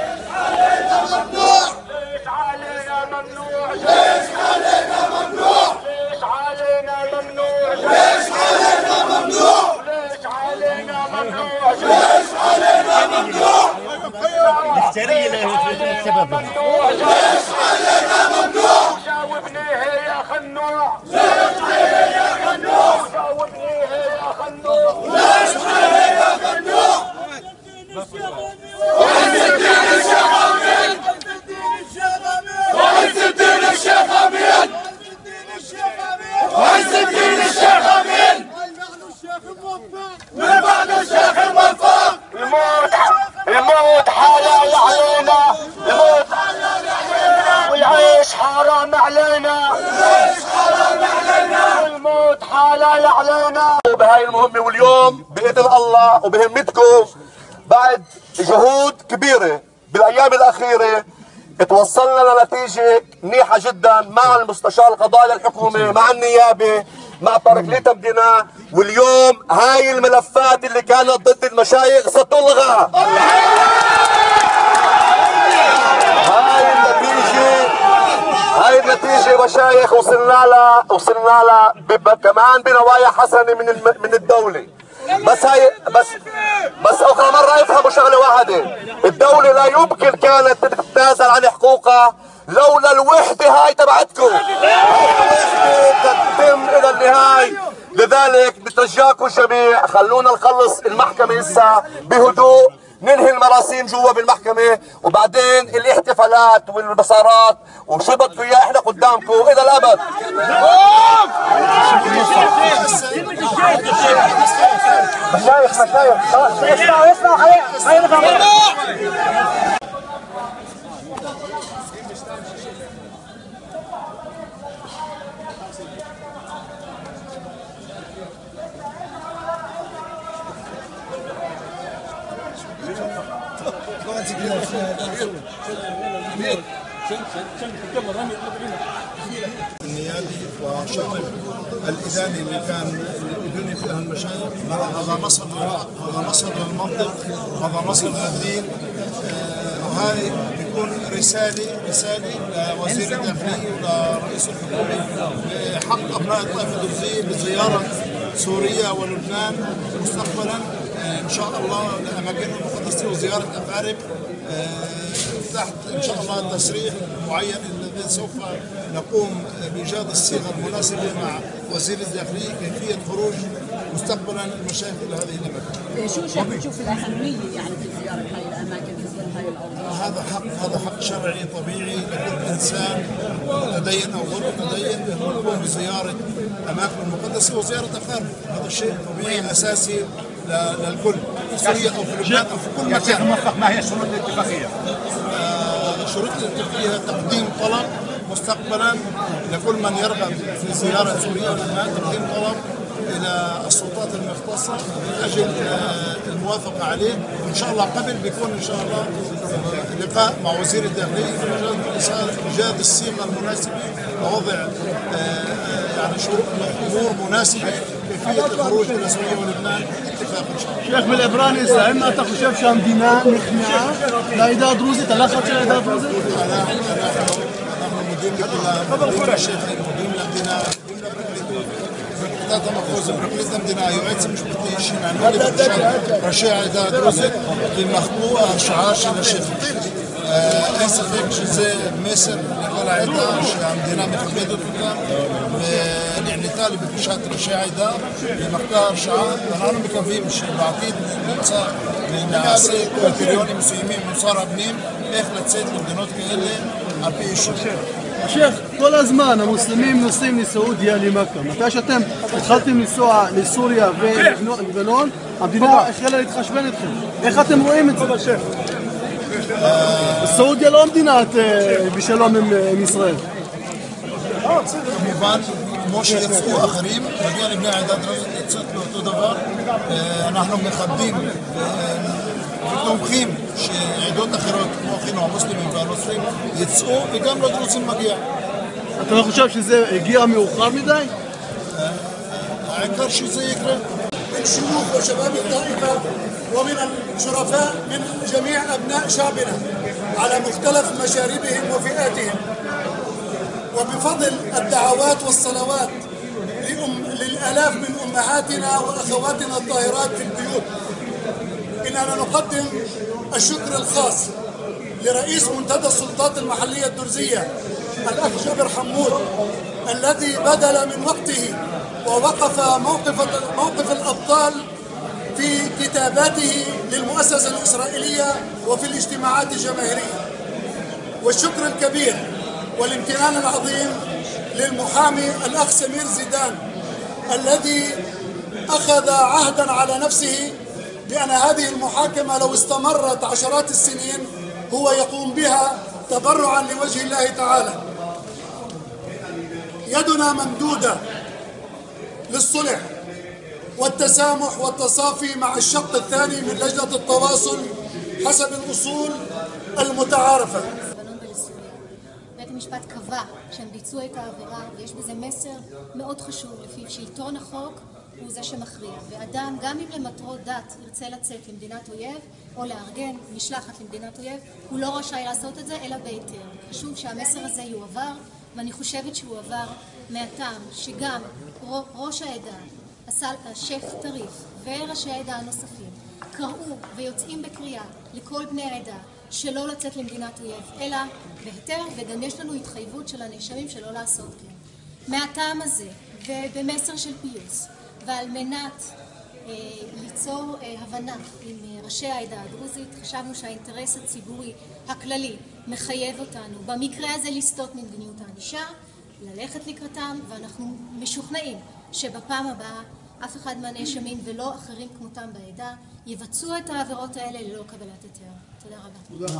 ليش علينا ممنوع؟ ليش علينا ممنوع؟ ليش علينا ممنوع؟ ليش علينا ممنوع؟ ليش علينا ممنوع؟ ليش علينا ممنوع؟ السرية السبب ليش علينا ممنوع؟ جاوبني يا خنوع. ليش علينا يا خنوع؟ جاوبني يا خنوع. ليش علينا ممنوع؟ وعز الدين الشيخ امين. وعز الدين الشيخ امين. وعز الدين الشيخ امين. من بعد الشيخ الموفق. الموت حلال علينا. الموت حلال علينا. والعيش حرام علينا. والعيش حرام علينا. والموت حلال علينا. بهاي المهمة واليوم بإذن الله وبهمتكم بعد جهود كبيرة بالأيام الأخيرة توصلنا لنتيجة منيحة جدا مع المستشار القضائي للحكومة، مع النيابة، مع باركليت مدينة، واليوم هاي الملفات اللي كانت ضد المشايخ ستلغى. هاي النتيجة مشايخ وصلنا لها كمان بنوايا حسنة من الدولة. بس اخرى مرة افهموا شغلة واحدة، الدولة لا يمكن كانت تتنازل عن حقوقها لولا الوحدة هاي تبعتكم. الوحدة تتم الى النهاية، لذلك بترجاكم جميع خلونا نخلص المحكمة هسه بهدوء، ننهي المراسيم جوا بالمحكمة، وبعدين الاحتفالات والبصارات وشو بدكم اياه احنا قدامكم الى الابد. مشايخ اسمعوا خلينا نفهم. النيابي وشغل الإداني اللي كان يدني فيها المشايخ، هذا نصب للحق، هذا نصب للمنطق، هذا نصب للدين. وهذه بيكون رسالة لوزير الداخلية ولرئيس الحكومة بحق أبناء الطائفة الدرزية بزيارة سوريا ولبنان مستقبلا إن شاء الله لأماكن المقدسة وزيارة أقارب تحت إن شاء الله تسريح معين الذي سوف نقوم بإيجاد الصيغة المناسبة مع وزير الداخلية كيفية خروج مستقبلا المشايخ إلى هذه الأماكن. شو بتشوف الأهمية يعني في زيارة هاي الأماكن في ظل هاي الأوضاع؟ هذا حق شرعي طبيعي لكل إنسان متدين أو غير متدين أنه يقوم بزيارة أماكن المقدسة وزيارة أقارب. هذا شيء طبيعي أساسي للكل في سوريا او في لبنان او في كل مكان. موفق، ما هي شروط الاتفاقيه؟ شروط الاتفاقيه تقديم طلب مستقبلا لكل من يرغب في زياره سوريا ولبنان، تقديم طلب الى السلطات المختصه من اجل الموافقه عليه، وان شاء الله قبل بيكون ان شاء الله لقاء مع وزير الداخليه ايجاد الصيغه المناسبه ووضع يعني شروط امور مناسبه كيفيه الخروج الى سوريا ولبنان اتفاق ان شاء الله. شيخ بالعبراني إذا ما אתה חושב שהמדינה נכנעה לעדה הדרוזית, הלחץ של העדה הדרוזית? אנחנו מודים לכולם, מודים לשייחים, מודים למדינה, מודים לפרקליטות, פרקליטת המחוז, פרקליט המדינה, היועץ המשפטי שנענו לבקשת ראשי העדה הדרוזית ומחקו ההרשעה של השייחים. אין ספק שזה מסר לכל העדה שהמדינה מכבדת אותם ונענתה לבקשת ראשי העדה ומחקה הרשעה, ואנחנו מקווים שבעתיד נעשה קריטריונים מסוימים משר הפנים איך לצאת למדינות כאלה על פי אישור. שייח, כל הזמן המוסלמים נוסעים לסעודיה, למכה. מתי שאתם התחלתם לנסוע לסוריה ולבנון, המדינה החלה להתחשבן איתכם. איך אתם רואים את זה? סעודיה לא מדינת בשלום עם ישראל. כמובן, כמו שיצאו אחרים, מגיע לבני העדה הדרוזית לצאת לאותו דבר. אנחנו מכבדים ותומכים שעדות אחרות, כמו אחינו המוסלמים והנוצרים, יצאו, וגם לדרוזים מגיע. אתה לא חושב שזה הגיע מאוחר מדי? העיקר שזה יקרה. ومن الشرفاء من جميع أبناء شعبنا على مختلف مشاربهم وفئاتهم، وبفضل الدعوات والصلوات للآلاف من أمهاتنا وأخواتنا الطاهرات في البيوت، إننا نقدم الشكر الخاص لرئيس منتدى السلطات المحلية الدرزية الأخ جابر حمود، الذي بذل من وقته ووقف موقف الأبطال في كتاباته للمؤسسة الإسرائيلية وفي الاجتماعات الجماهيرية. والشكر الكبير والامتنان العظيم للمحامي الأخ سمير زيدان، الذي أخذ عهدا على نفسه بأن هذه المحاكمة لو استمرت عشرات السنين هو يقوم بها تبرعا لوجه الله تعالى. يدنا ممدودة للصلح والتسامح والتصافي مع الشق الثاني من لجنة التواصل حسب الأصول المتعارفة. בית המשפט קבע שהם ביצעו את העבירה, ויש בזה מסר מאוד חשוב לפיו שלטון החוק הוא זה שמכריע, ואדם גם אם למטרות דת ירצה לצאת למדינת אויב או לארגן משלחת למדינת אויב, הוא לא רשאי לעשות את זה אלא בהיתר. חשוב שהמסר הזה יועבר, ואני חושבת שהוא עבר מהטעם שגם ראש העדה, השייח' טריף וראשי העדה הנוספים קראו ויוצאים בקריאה לכל בני העדה שלא לצאת למדינת אויב אלא בהיתר, וגם יש לנו התחייבות של הנאשמים שלא לעשות כן. מהטעם הזה ובמסר של פיוס ועל מנת ליצור הבנה עם ראשי העדה הדרוזית, חשבנו שהאינטרס הציבורי הכללי מחייב אותנו במקרה הזה לסטות ממדיניות הענישה, ללכת לקראתם, ואנחנו משוכנעים שבפעם הבאה אף אחד מהנאשמים ולא אחרים כמותם בעדה יבצעו את העבירות האלה ללא קבלת היתר. תודה רבה.